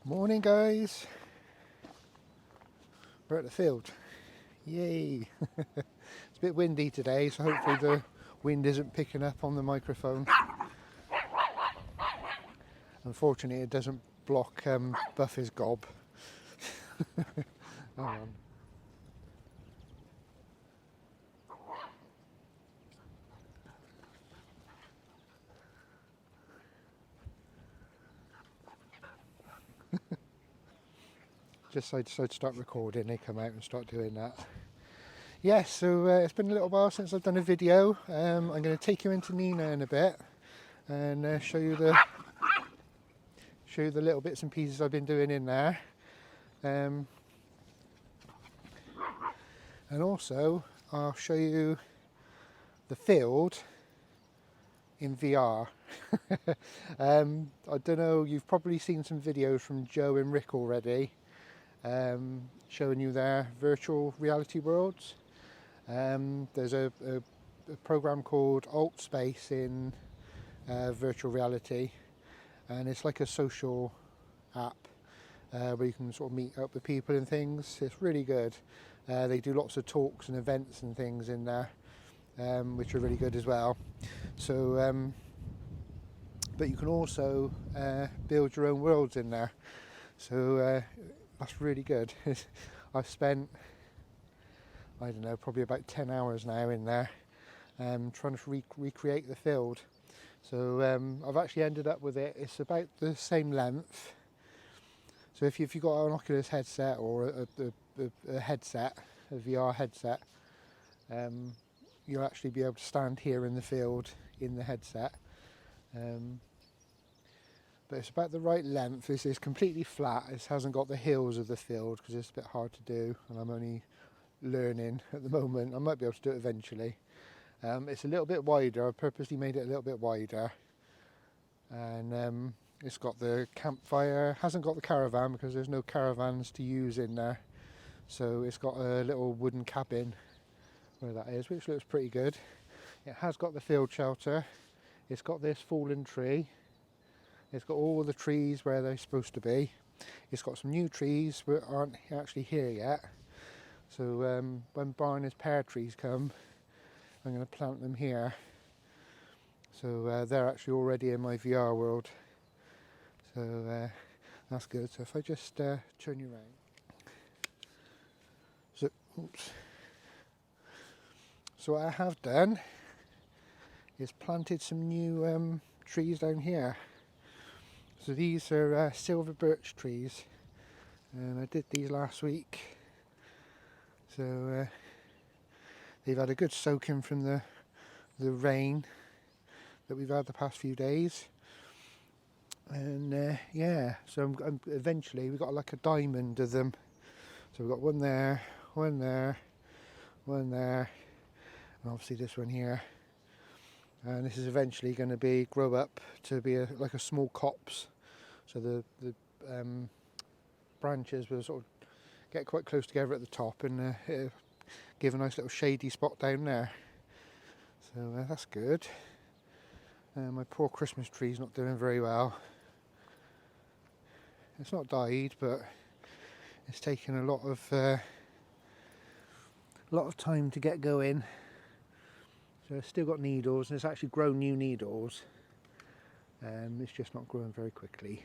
Morning guys, we're at the field. Yay! It's a bit windy today, so hopefully the wind isn't picking up on the microphone. Unfortunately it doesn't block Buffy's gob. Hang on. Just so I decided to start recording, they come out and start doing that. Yes, so it's been a little while since I've done a video. I'm going to take you into Nina in a bit and show you the little bits and pieces I've been doing in there. And also I'll show you the field in VR. I don't know, you've probably seen some videos from Joe and Rick already, showing you their virtual reality worlds. There's a program called Altspace in virtual reality, and it's like a social app where you can sort of meet up with people and things. It's really good. They do lots of talks and events and things in there, which are really good as well. So but you can also build your own worlds in there, so that's really good. I've spent, I don't know, probably about 10 hours now in there trying to recreate the field. So I've actually ended up with it, it's about the same length. So if you've got an Oculus headset or a headset, a VR headset, you'll actually be able to stand here in the field in the headset. But it's about the right length. This is completely flat. It hasn't got the hills of the field because it's a bit hard to do, and I'm only learning at the moment. I might be able to do it eventually. It's a little bit wider. I purposely made it a little bit wider, and it's got the campfire. Hasn't got the caravan because there's no caravans to use in there. So it's got a little wooden cabin where that is, which looks pretty good. It has got the field shelter. It's got this fallen tree. It's got all the trees where they're supposed to be. It's got some new trees that aren't actually here yet. So when Barney's pear trees come, I'm going to plant them here. So they're actually already in my VR world. So that's good. So if I just turn you around. So, oops. So what I have done is planted some new trees down here. So these are silver birch trees, and I did these last week. So they've had a good soaking from the rain that we've had the past few days. And yeah, so I'm eventually we've got like a diamond of them. So we've got one there, one there, one there, and obviously this one here. And this is eventually going to grow up to be like a small copse. So the branches will sort of get quite close together at the top, and it'll give a nice little shady spot down there. So that's good. My poor Christmas tree's not doing very well. It's not died, but it's taken a lot of time to get going. So it's still got needles, and it's actually grown new needles. It's just not growing very quickly.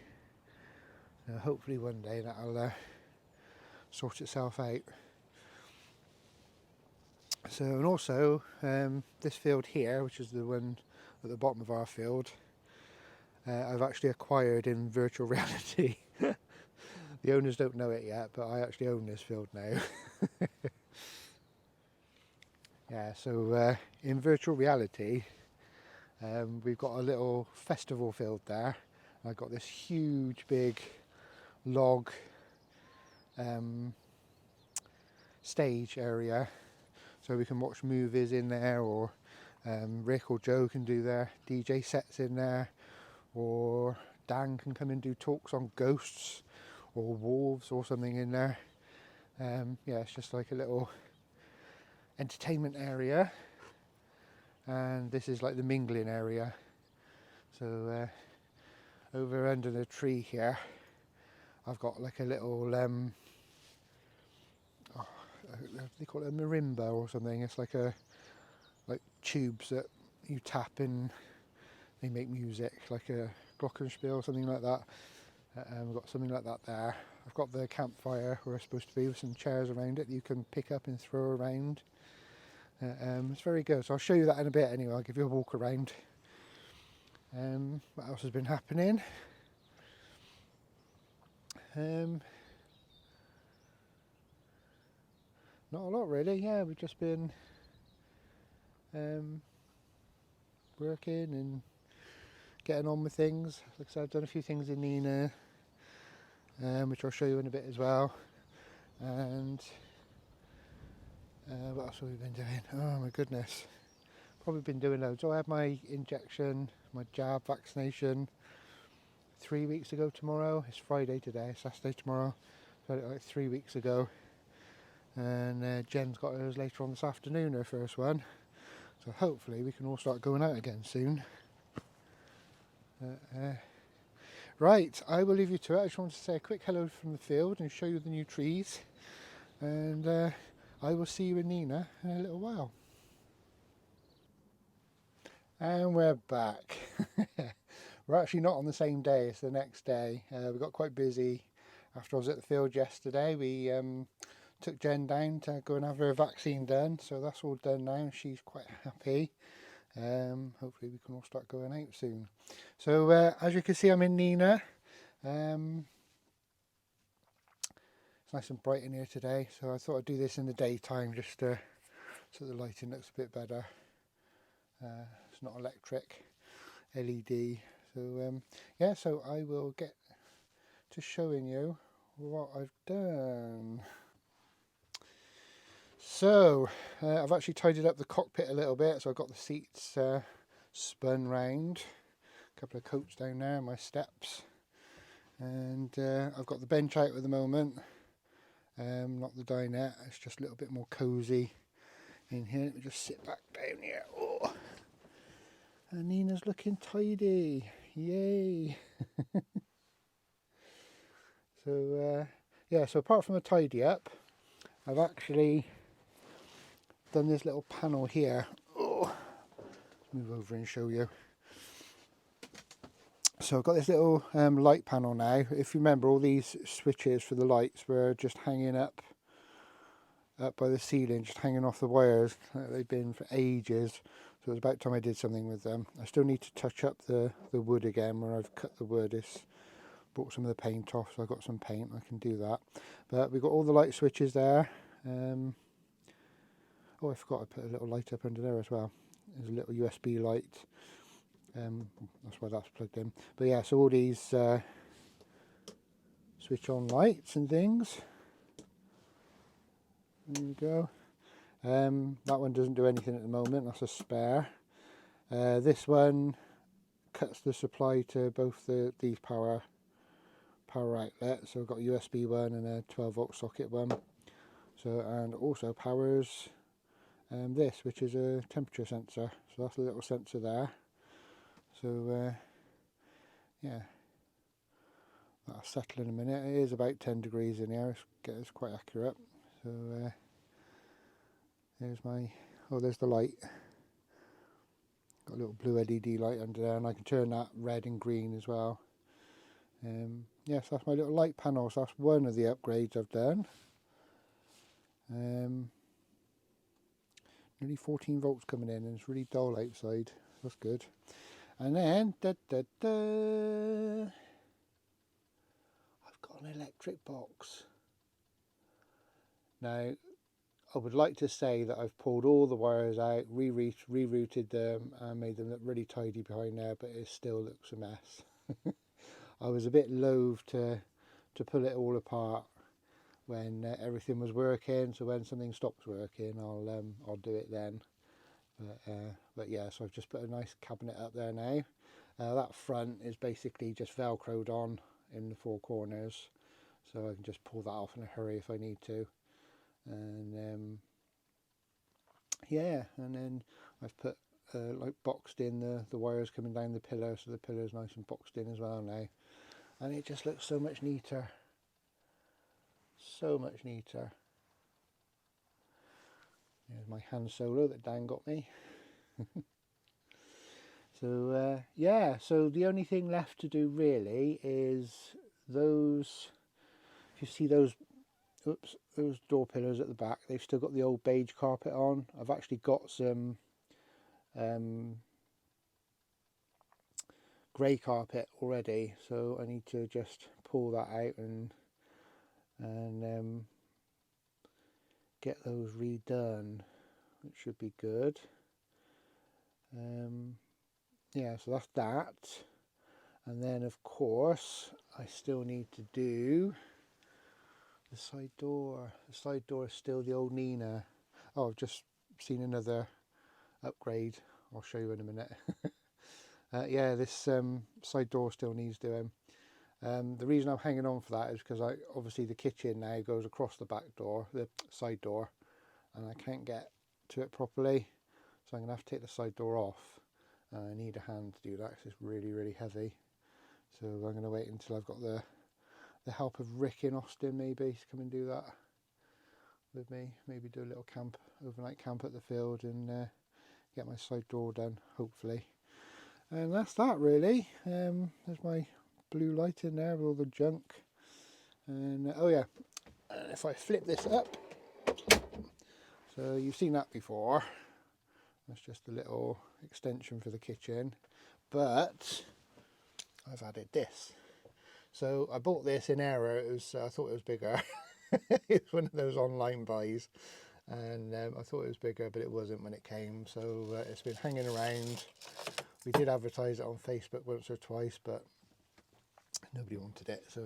Hopefully one day that'll sort itself out. So, and also this field here, which is the one at the bottom of our field, I've actually acquired in virtual reality. The owners don't know it yet, but I actually own this field now. Yeah, so in virtual reality, we've got a little festival field there. I've got this huge big log stage area, so we can watch movies in there, or Rick or Joe can do their DJ sets in there, or Dan can come and do talks on ghosts or wolves or something in there. Yeah, it's just like a little entertainment area, and this is like the mingling area. So over under the tree here I've got like a little they call it a marimba or something. It's like tubes that you tap in, they make music, like a glockenspiel or something like that. I've got something like that there. I've got the campfire where it's supposed to be with some chairs around it that you can pick up and throw around. It's very good, so I'll show you that in a bit anyway. I'll give you a walk around. What else has been happening? Not a lot really, yeah, we've just been working and getting on with things. Like I said, I've done a few things in Nina, which I'll show you in a bit as well. And what else have we been doing? Oh my goodness, probably been doing loads. So I had my injection, my jab vaccination 3 weeks ago tomorrow. It's Friday today, Saturday tomorrow. So I had it like 3 weeks ago. And Jen's got hers later on this afternoon, her first one. So hopefully we can all start going out again soon. Right, I will leave you to it. I just wanted to say a quick hello from the field and show you the new trees. And I will see you in Nina in a little while. And we're back. We're actually not on the same day, it's the next day. We got quite busy after I was at the field yesterday. We took Jen down to go and have her vaccine done, so that's all done now. She's quite happy. Hopefully we can all start going out soon. So as you can see, I'm in Nina. It's nice and bright in here today, so I thought I'd do this in the daytime just so the lighting looks a bit better. It's not electric, LED. So yeah, so I will get to showing you what I've done. So I've actually tidied up the cockpit a little bit, so I've got the seats spun round, a couple of coats down there, my steps, and I've got the bench out at the moment, not the dinette. It's just a little bit more cosy in here. Let me just sit back down here. Oh. And Nina's looking tidy, yay. So yeah, so apart from a tidy up, I've actually done this little panel here. Oh, let's move over and show you. So I've got this little light panel now. If you remember, all these switches for the lights were just hanging up by the ceiling, just hanging off the wires. They've been for ages, so it was about time I did something with them. I still need to touch up the wood again where I've cut the wood. It's brought some of the paint off, so I've got some paint, I can do that. But we've got all the light switches there. Oh, I forgot I put a little light up under there as well. There's a little USB light. That's why that's plugged in. But yeah, so all these switch on lights and things. There we go. That one doesn't do anything at the moment, that's a spare. This one cuts the supply to both these power outlets. So I've got a USB one and a 12 volt socket one. So, and also powers this, which is a temperature sensor. So that's a little sensor there. So yeah, that'll settle in a minute. It is about 10 degrees in here. It's quite accurate. So there's my, oh, there's the light. Got a little blue LED light under there, and I can turn that red and green as well. Yes, that's my little light panel. So that's one of the upgrades I've done. Nearly 14 volts coming in, and it's really dull outside. That's good. And then I've got an electric box. Now I would like to say that I've pulled all the wires out, rerouted them and made them look really tidy behind there, but it still looks a mess. I was a bit loath to pull it all apart when everything was working, so when something stops working I'll do it then. But yeah, so I've just put a nice cabinet up there now. That front is basically just velcroed on in the four corners, so I can just pull that off in a hurry if I need to. And yeah, and then I've put like boxed in the wires coming down the pillar, so the pillar's nice and boxed in as well now, and it just looks so much neater. so much neater. There's my hand solo that Dan got me. So yeah, so the only thing left to do really is those, if you see those, oops, those door pillars at the back, they've still got the old beige carpet on. I've actually got some grey carpet already, so I need to just pull that out and get those redone, which should be good. Yeah, so that's that. And then of course I still need to do the side door. The side door is still the old Nina. Oh, I've just seen another upgrade. I'll show you in a minute. Yeah, this side door still needs doing. The reason I'm hanging on for that is because obviously the kitchen now goes across the back door, the side door, and I can't get to it properly, so I'm going to have to take the side door off. I need a hand to do that because it's really heavy, so I'm going to wait until I've got the help of Rick in Austin maybe to come and do that with me, maybe do a little overnight camp at the field and get my side door done, hopefully. And that's that really. There's my blue light in there with all the junk, and oh yeah, and if I flip this up, so you've seen that before, that's just a little extension for the kitchen, but I've added this. So I bought this in error. I thought it was bigger. It's one of those online buys, and I thought it was bigger, but it wasn't when it came. So it's been hanging around. We did advertise it on Facebook once or twice, but nobody wanted it. So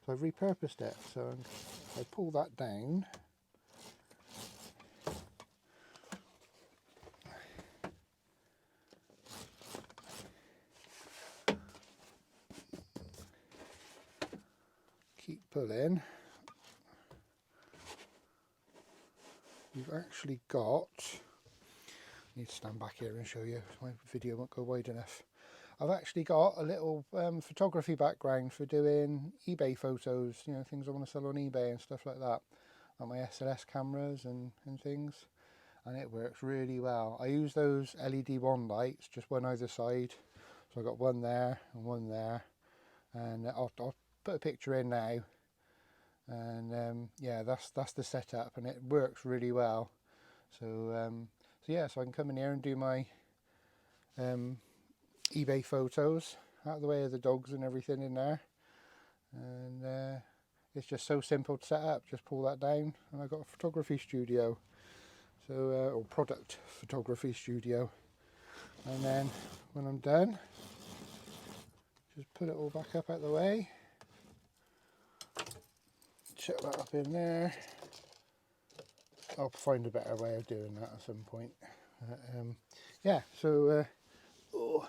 I've repurposed it. So if I pull that down, keep pulling, you've actually got, I need to stand back here and show you, my video won't go wide enough. I've actually got a little photography background for doing eBay photos, you know, things I want to sell on eBay and stuff like that, like my SLS cameras and things, and it works really well. I use those LED wand lights, just one either side, so I've got one there and one there, and I'll put a picture in now, and yeah, that's the setup, and it works really well. So yeah, so I can come in here and do my eBay photos out of the way of the dogs and everything in there, and it's just so simple to set up. Just pull that down and I've got a photography studio, so or product photography studio, and then when I'm done, just put it all back up out the way, chuck that up in there. I'll find a better way of doing that at some point. Yeah, so oh,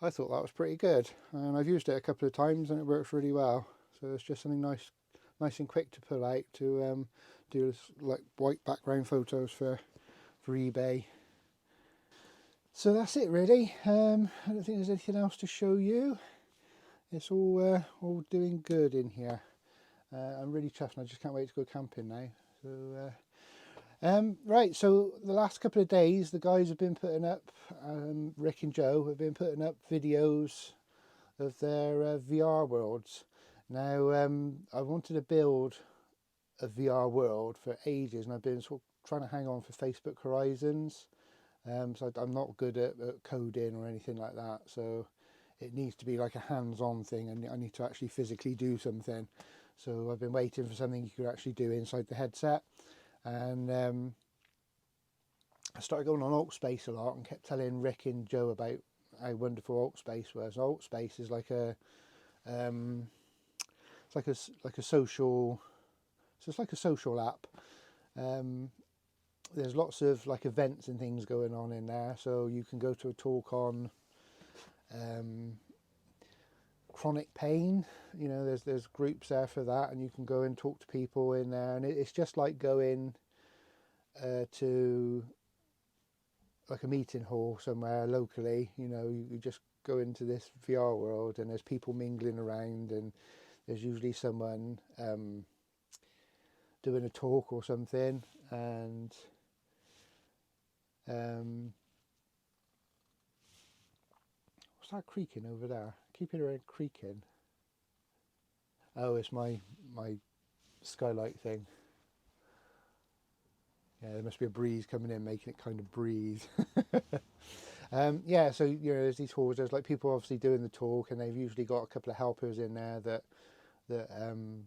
I thought that was pretty good, and I've used it a couple of times and it works really well. So it's just something nice and quick to pull out to do like white background photos for eBay. So that's it really. I don't think there's anything else to show you. It's all doing good in here. I'm really chuffed, and I just can't wait to go camping now. So right, so the last couple of days the guys have been putting up, Rick and Joe have been putting up videos of their VR worlds. Now I wanted to build a VR world for ages, and I've been sort of trying to hang on for Facebook Horizons. So I'm not good at coding or anything like that, so it needs to be like a hands-on thing, and I need to actually physically do something. So I've been waiting for something you could actually do inside the headset, and I started going on Altspace a lot and kept telling Rick and Joe about how wonderful Altspace was. Altspace is like a it's like a social, so it's like a social app. There's lots of like events and things going on in there, so you can go to a talk on chronic pain. You know, there's groups there for that, and you can go and talk to people in there, and it's just like going to like a meeting hall somewhere locally. You know, you just go into this VR world and there's people mingling around, and there's usually someone doing a talk or something, and what's that creaking over there? Keep hearing creaking. Oh, it's my skylight thing. Yeah, there must be a breeze coming in, making it kind of breathe. Yeah, so there's these halls. There's like people obviously doing the talk, and they've usually got a couple of helpers in there that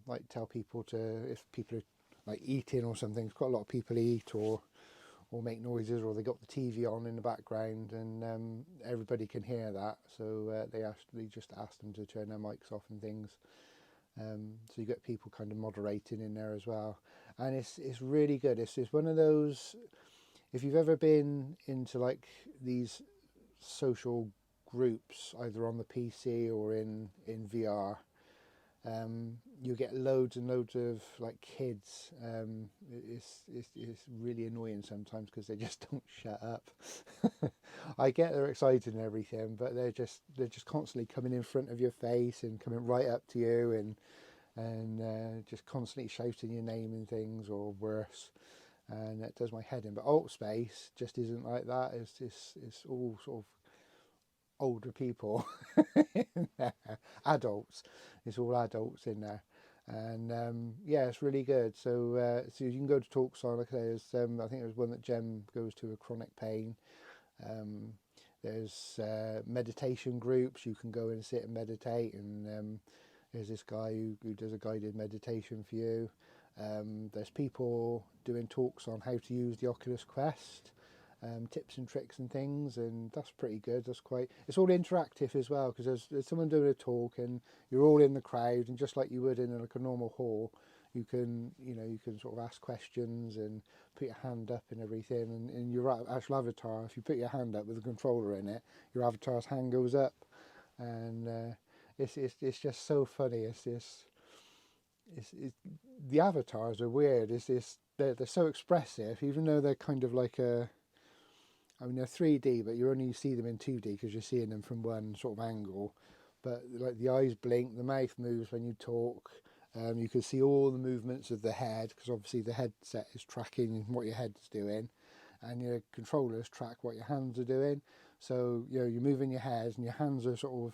like tell people to, if people are like eating or something. Quite a lot of people eat or make noises, or they got the TV on in the background, and everybody can hear that. So they just ask them to turn their mics off and things. So you get people kind of moderating in there as well, and it's really good. It's one of those, if you've ever been into like these social groups, either on the PC or in VR, you get loads and loads of like kids. It's really annoying sometimes because they just don't shut up. I get they're excited and everything, but they're just constantly coming in front of your face and coming right up to you, and just constantly shouting your name and things, or worse. And that does my head in. But Altspace just isn't like that. It's all sort of older people in there, adults. It's all adults in there, and yeah, it's really good. So you can go to talks on. Like I say, I think there's one that Jem goes to, a chronic pain. There's meditation groups. You can go and sit and meditate, and there's this guy who does a guided meditation for you. There's people doing talks on how to use the Oculus Quest, tips and tricks and things, and that's pretty good. It's all interactive as well, because there's someone doing a talk and you're all in the crowd, and just like you would in like a normal hall, you can sort of ask questions and put your hand up and everything, and your actual avatar, if you put your hand up with a controller in it, your avatar's hand goes up, and it's just so funny. The avatars are weird. They're so expressive, even though they're kind of like they're 3D, but you only see them in 2D because you're seeing them from one sort of angle. But like the eyes blink, the mouth moves when you talk. You can see all the movements of the head, because obviously the headset is tracking what your head's doing, and your controllers track what your hands are doing. So you're moving your head, and your hands are sort of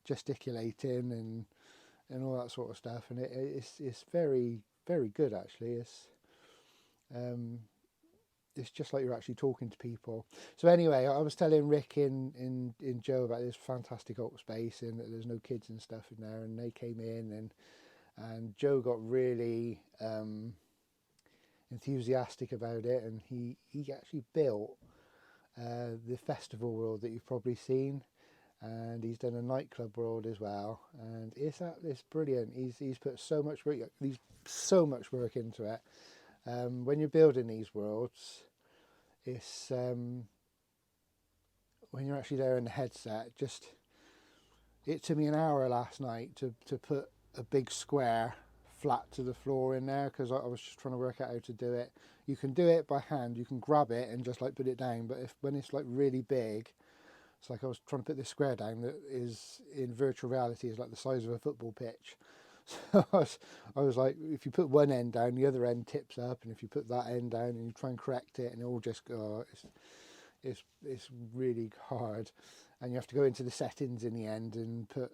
gesticulating and all that sort of stuff. And it's very, very good actually. It's just like you're actually talking to people. So anyway, I was telling Rick in Joe about this fantastic Altspace, and that there's no kids and stuff in there, and they came in, and Joe got really enthusiastic about it, and he actually built the festival world that you've probably seen, and he's done a nightclub world as well, and it's brilliant. He's put so much work into it. When you're building these worlds, it's when you're actually there in the headset, it took me an hour last night to put a big square flat to the floor in there, because I was just trying to work out how to do it. You can do it by hand, you can grab it and just like put it down, but when it's like really big, it's like I was trying to put this square down that is in virtual reality is like the size of a football pitch. So I was like, if you put one end down, the other end tips up, and if you put that end down and you try and correct it, and it all just go, it's really hard, and you have to go into the settings in the end and put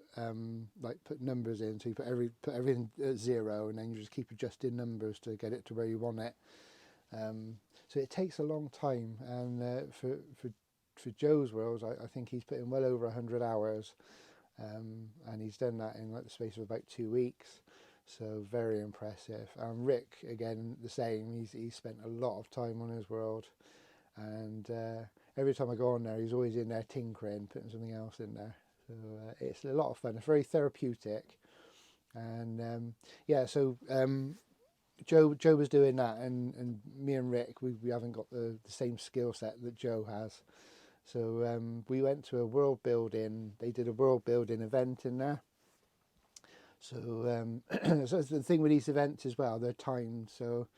numbers in. So you put everything at 0, and then you just keep adjusting numbers to get it to where you want it. So it takes a long time, and for Joe's worlds, I think he's put in well over 100 hours. And he's done that in like the space of about 2 weeks, so very impressive. And Rick, again, the same. He's spent a lot of time on his world, and every time I go on there, he's always in there tinkering, putting something else in there. So it's a lot of fun. It's very therapeutic, and yeah. So Joe was doing that, and me and Rick, we haven't got the same skill set that Joe has. So we went to a world building. They did a world building event in there. So, so the thing with these events as well, they're timed. So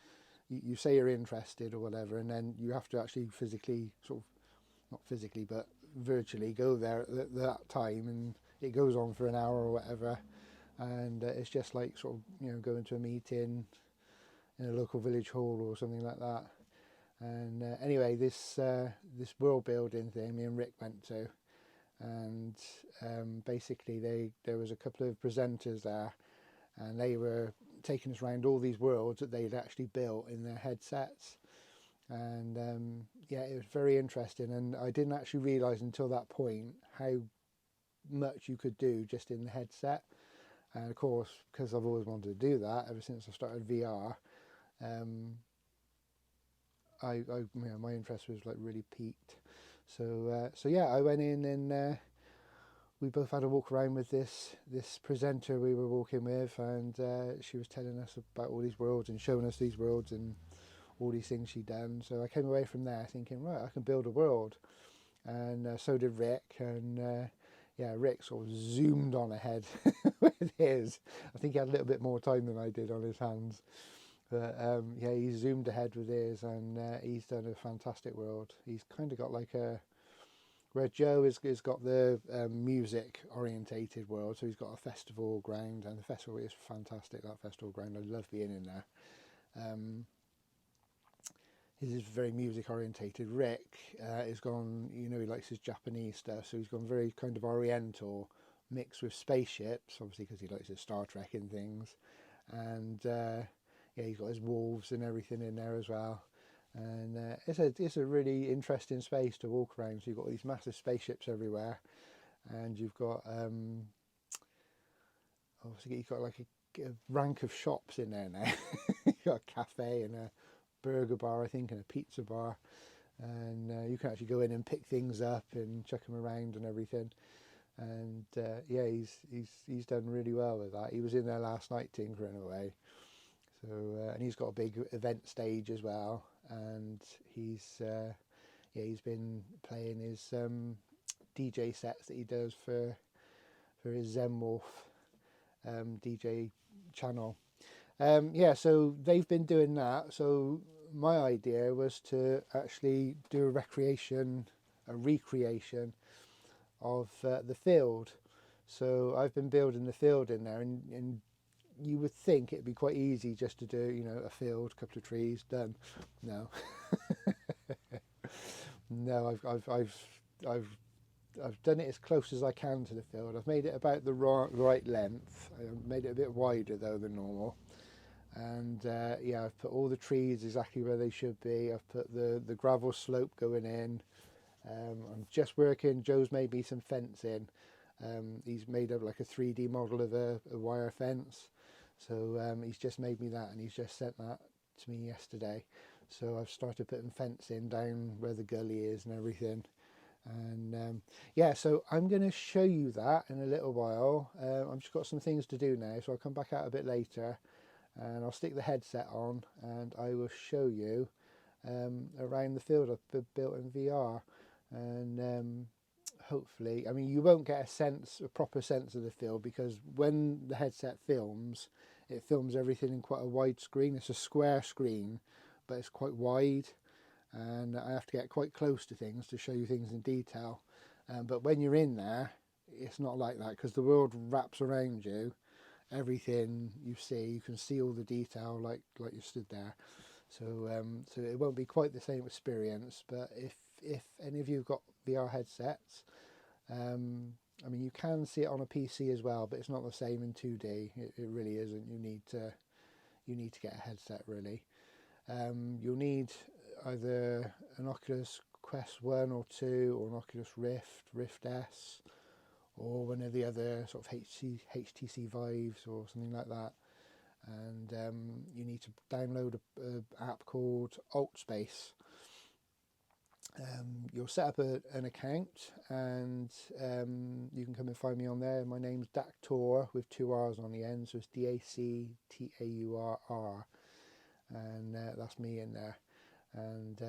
you say you're interested or whatever, and then you have to actually physically, sort of, not physically, but virtually go there at that time, and it goes on for an hour or whatever. and it's just like sort of, you know, going to a meeting in a local village hall or something like that. And anyway, this world building thing me and Rick went to, and basically there was a couple of presenters there, and they were taking us around all these worlds that they'd actually built in their headsets. And yeah, it was very interesting, and I didn't actually realise until that point how much you could do just in the headset. And of course, because I've always wanted to do that ever since I started VR, you know, my interest was like really peaked. So yeah, I went in, and we both had a walk around with this presenter we were walking with, and she was telling us about all these worlds and showing us these worlds and all these things she'd done. So I came away from there thinking, right, I can build a world. And so did Rick, and yeah, Rick sort of zoomed on ahead with his. I think he had a little bit more time than I did on his hands. But yeah, he zoomed ahead with his, and he's done a fantastic world. He's kind of got like where Joe has got the music orientated world, so he's got a festival ground, and the festival is fantastic, that festival ground. I love being in there. His is very music orientated. Rick has gone, you know, he likes his Japanese stuff, so he's gone very kind of oriental, mixed with spaceships, obviously because he likes his Star Trek and things. And yeah, he's got his wolves and everything in there as well. And it's a really interesting space to walk around. So you've got these massive spaceships everywhere, and you've got obviously you've got like a rank of shops in there now. You've got a cafe and a burger bar, I think, and a pizza bar, and you can actually go in and pick things up and chuck them around and everything. And yeah, he's done really well with that. He was in there last night tinkering away. So and he's got a big event stage as well, and yeah, he's been playing his DJ sets that he does for his Zen Wolf DJ channel. Yeah, so they've been doing that. So my idea was to actually do a recreation of the field. So I've been building the field in there, and you would think it'd be quite easy just to do, you know, a field, a couple of trees, done. No, no, I've done it as close as I can to the field. I've made it about the right length. I've made it a bit wider though than normal. And yeah, I've put all the trees exactly where they should be. I've put the gravel slope going in. I'm just working. Joe's made me some fencing. He's made up like a 3D model of a wire fence. So he's just made me that, and he's just sent that to me yesterday. So I've started putting fencing down where the gully is and everything. And yeah, so I'm going to show you that in a little while. I've just got some things to do now, so I'll come back out a bit later, and I'll stick the headset on, and I will show you around the field I've built in VR. And hopefully, I mean, you won't get a proper sense of the field, because when the headset films, it films everything in quite a wide screen. It's a square screen, but it's quite wide, and I have to get quite close to things to show you things in detail. But when you're in there, it's not like that, because the world wraps around you. Everything you see, you can see all the detail like you stood there. So it won't be quite the same experience. But if any of you have got VR headsets, I mean, you can see it on a PC as well, but it's not the same in 2D. It really isn't. You need to get a headset really. You'll need either an Oculus Quest 1 or 2, or an Oculus Rift S, or one of the other sort of HTC Vives or something like that. And you need to download an app called Altspace. You'll set up an account, and you can come and find me on there. My name's Dactaurr with 2 R's on the end, so it's DACTAURR, and that's me in there. And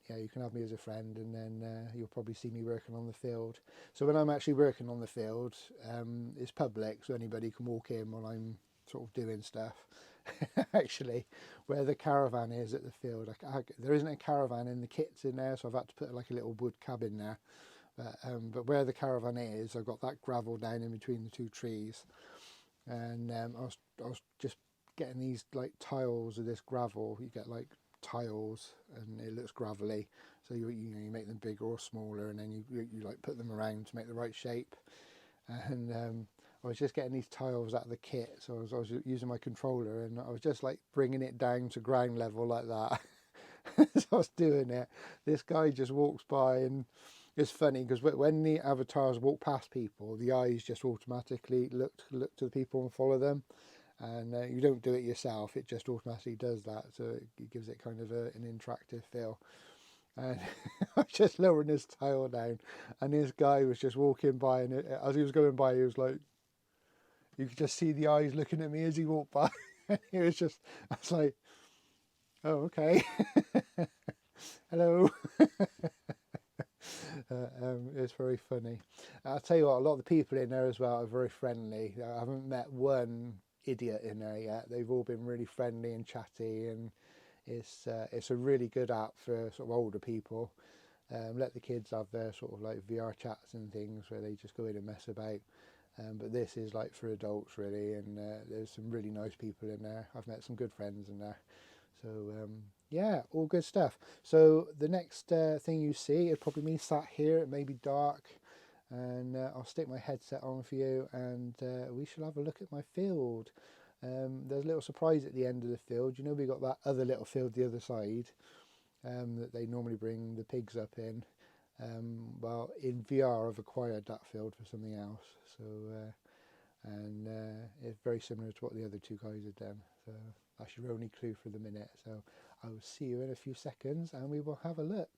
yeah, you can have me as a friend, and then you'll probably see me working on the field. So when I'm actually working on the field, it's public, so anybody can walk in while I'm sort of doing stuff. Actually, where the caravan is at the field, there isn't a caravan in the kits in there, so I've had to put like a little wood cabin there. But where the caravan is, I've got that gravel down in between the two trees. and I was just getting these like tiles of this gravel. You get like tiles, and it looks gravelly, so you make them bigger or smaller, and then you like put them around to make the right shape. And I was just getting these tiles out of the kit, so I was using my controller, and I was just like bringing it down to ground level like that. As I was doing it, this guy just walks by, and it's funny because when the avatars walk past people, the eyes just automatically look to the people and follow them, and you don't do it yourself; it just automatically does that. So it gives it kind of an interactive feel. And I was just lowering this tile down, and this guy was just walking by, and as he was going by, he was like, you could just see the eyes looking at me as he walked by. And he was just, I was like, oh, okay, hello. It's very funny. I'll tell you what, a lot of the people in there as well are very friendly. I haven't met one idiot in there yet. They've all been really friendly and chatty, and it's a really good app for sort of older people. Let the kids have their sort of like VR chats and things where they just go in and mess about. But this is like for adults really, and there's some really nice people in there. I've met some good friends in there. So yeah, all good stuff. So the next thing you see, it probably me sat here. It may be dark, and I'll stick my headset on for you, and we shall have a look at my field. There's a little surprise at the end of the field. You know, we got that other little field the other side that they normally bring the pigs up in. Well, in VR, I've acquired that field for something else. So, and it's very similar to what the other two guys have done. So that's your only clue for the minute. So I will see you in a few seconds, and we will have a look.